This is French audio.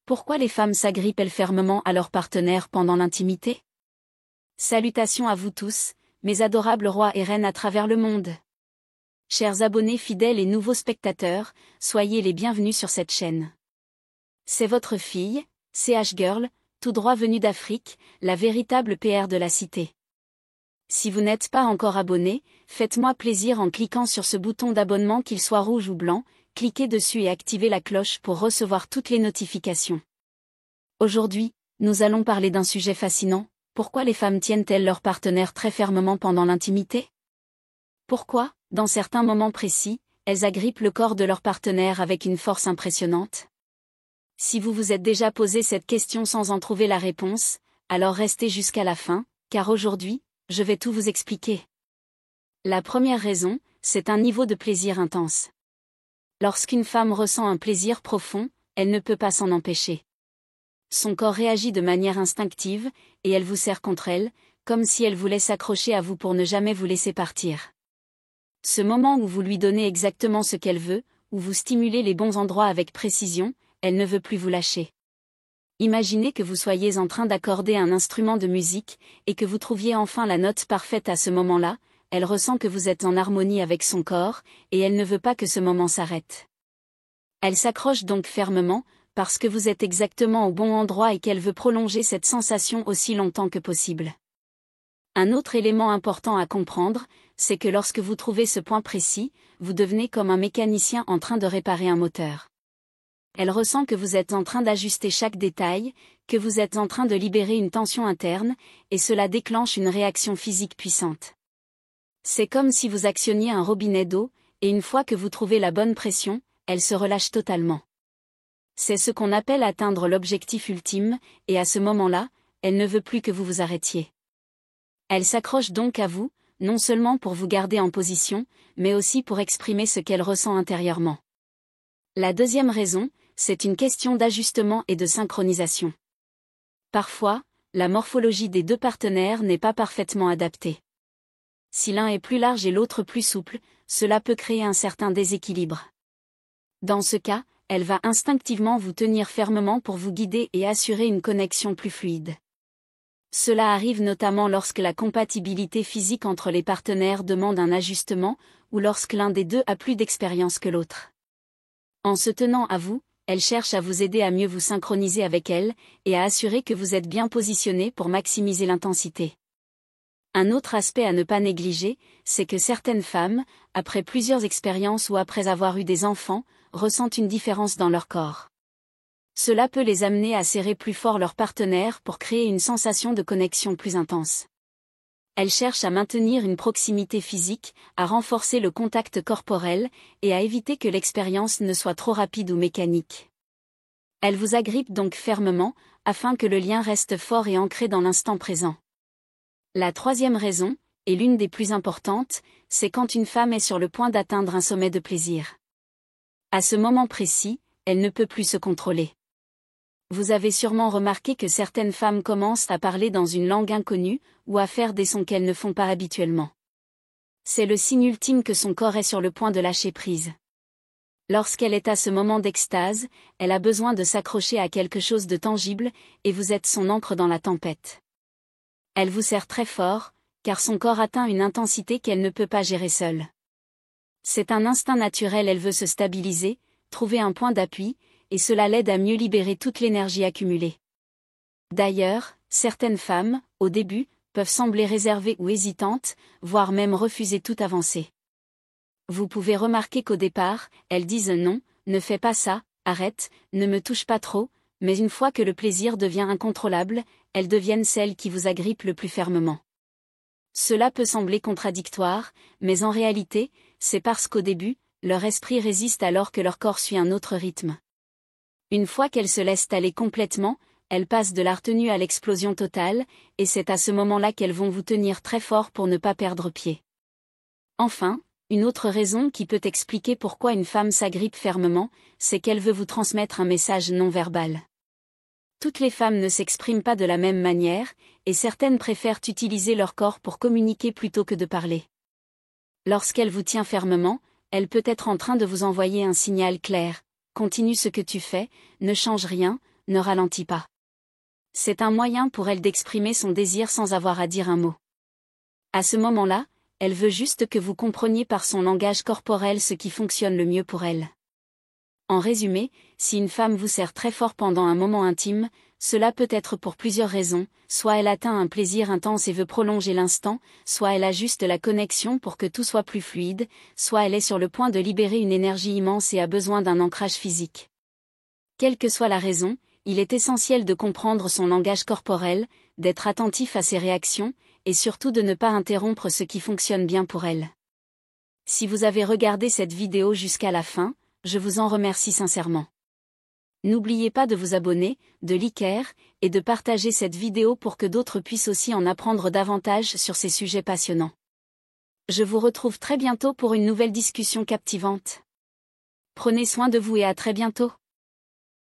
Pourquoi les femmes s'agrippent-elles fermement à leur partenaire pendant l'intimité? Salutations à vous tous, mes adorables rois et reines à travers le monde. Chers abonnés fidèles et nouveaux spectateurs, soyez les bienvenus sur cette chaîne. C'est votre fille, CH Girl, tout droit venue d'Afrique, la véritable PR de la cité. Si vous n'êtes pas encore abonné, faites-moi plaisir en cliquant sur ce bouton d'abonnement qu'il soit rouge ou blanc, cliquez dessus et activez la cloche pour recevoir toutes les notifications. Aujourd'hui, nous allons parler d'un sujet fascinant, pourquoi les femmes tiennent-elles leur partenaire très fermement pendant l'intimité? Pourquoi, dans certains moments précis, elles agrippent le corps de leur partenaire avec une force impressionnante? Si vous vous êtes déjà posé cette question sans en trouver la réponse, alors restez jusqu'à la fin, car aujourd'hui, je vais tout vous expliquer. La première raison, c'est un niveau de plaisir intense. Lorsqu'une femme ressent un plaisir profond, elle ne peut pas s'en empêcher. Son corps réagit de manière instinctive, et elle vous serre contre elle, comme si elle voulait s'accrocher à vous pour ne jamais vous laisser partir. Ce moment où vous lui donnez exactement ce qu'elle veut, où vous stimulez les bons endroits avec précision, elle ne veut plus vous lâcher. Imaginez que vous soyez en train d'accorder un instrument de musique, et que vous trouviez enfin la note parfaite à ce moment-là, elle ressent que vous êtes en harmonie avec son corps, et elle ne veut pas que ce moment s'arrête. Elle s'accroche donc fermement, parce que vous êtes exactement au bon endroit et qu'elle veut prolonger cette sensation aussi longtemps que possible. Un autre élément important à comprendre, c'est que lorsque vous trouvez ce point précis, vous devenez comme un mécanicien en train de réparer un moteur. Elle ressent que vous êtes en train d'ajuster chaque détail, que vous êtes en train de libérer une tension interne, et cela déclenche une réaction physique puissante. C'est comme si vous actionniez un robinet d'eau, et une fois que vous trouvez la bonne pression, elle se relâche totalement. C'est ce qu'on appelle atteindre l'objectif ultime, et à ce moment-là, elle ne veut plus que vous vous arrêtiez. Elle s'accroche donc à vous, non seulement pour vous garder en position, mais aussi pour exprimer ce qu'elle ressent intérieurement. La deuxième raison, c'est une question d'ajustement et de synchronisation. Parfois, la morphologie des deux partenaires n'est pas parfaitement adaptée. Si l'un est plus large et l'autre plus souple, cela peut créer un certain déséquilibre. Dans ce cas, elle va instinctivement vous tenir fermement pour vous guider et assurer une connexion plus fluide. Cela arrive notamment lorsque la compatibilité physique entre les partenaires demande un ajustement, ou lorsque l'un des deux a plus d'expérience que l'autre. En se tenant à vous, elle cherche à vous aider à mieux vous synchroniser avec elle, et à assurer que vous êtes bien positionné pour maximiser l'intensité. Un autre aspect à ne pas négliger, c'est que certaines femmes, après plusieurs expériences ou après avoir eu des enfants, ressentent une différence dans leur corps. Cela peut les amener à serrer plus fort leur partenaire pour créer une sensation de connexion plus intense. Elles cherchent à maintenir une proximité physique, à renforcer le contact corporel, et à éviter que l'expérience ne soit trop rapide ou mécanique. Elles vous agrippent donc fermement, afin que le lien reste fort et ancré dans l'instant présent. La troisième raison, et l'une des plus importantes, c'est quand une femme est sur le point d'atteindre un sommet de plaisir. À ce moment précis, elle ne peut plus se contrôler. Vous avez sûrement remarqué que certaines femmes commencent à parler dans une langue inconnue, ou à faire des sons qu'elles ne font pas habituellement. C'est le signe ultime que son corps est sur le point de lâcher prise. Lorsqu'elle est à ce moment d'extase, elle a besoin de s'accrocher à quelque chose de tangible, et vous êtes son ancre dans la tempête. Elle vous serre très fort, car son corps atteint une intensité qu'elle ne peut pas gérer seule. C'est un instinct naturel, elle veut se stabiliser, trouver un point d'appui, et cela l'aide à mieux libérer toute l'énergie accumulée. D'ailleurs, certaines femmes, au début, peuvent sembler réservées ou hésitantes, voire même refuser toute avancée. Vous pouvez remarquer qu'au départ, elles disent non, ne fais pas ça, arrête, ne me touche pas trop, mais une fois que le plaisir devient incontrôlable, elles deviennent celles qui vous agrippent le plus fermement. Cela peut sembler contradictoire, mais en réalité, c'est parce qu'au début, leur esprit résiste alors que leur corps suit un autre rythme. Une fois qu'elles se laissent aller complètement, elles passent de la retenue à l'explosion totale, et c'est à ce moment-là qu'elles vont vous tenir très fort pour ne pas perdre pied. Enfin, une autre raison qui peut expliquer pourquoi une femme s'agrippe fermement, c'est qu'elle veut vous transmettre un message non verbal. Toutes les femmes ne s'expriment pas de la même manière, et certaines préfèrent utiliser leur corps pour communiquer plutôt que de parler. Lorsqu'elle vous tient fermement, elle peut être en train de vous envoyer un signal clair: continue ce que tu fais, ne change rien, ne ralentit pas. C'est un moyen pour elle d'exprimer son désir sans avoir à dire un mot. À ce moment-là, elle veut juste que vous compreniez par son langage corporel ce qui fonctionne le mieux pour elle. En résumé, si une femme vous serre très fort pendant un moment intime, cela peut être pour plusieurs raisons, soit elle atteint un plaisir intense et veut prolonger l'instant, soit elle ajuste la connexion pour que tout soit plus fluide, soit elle est sur le point de libérer une énergie immense et a besoin d'un ancrage physique. Quelle que soit la raison, il est essentiel de comprendre son langage corporel, d'être attentif à ses réactions, et surtout de ne pas interrompre ce qui fonctionne bien pour elle. Si vous avez regardé cette vidéo jusqu'à la fin, je vous en remercie sincèrement. N'oubliez pas de vous abonner, de liker, et de partager cette vidéo pour que d'autres puissent aussi en apprendre davantage sur ces sujets passionnants. Je vous retrouve très bientôt pour une nouvelle discussion captivante. Prenez soin de vous et à très bientôt.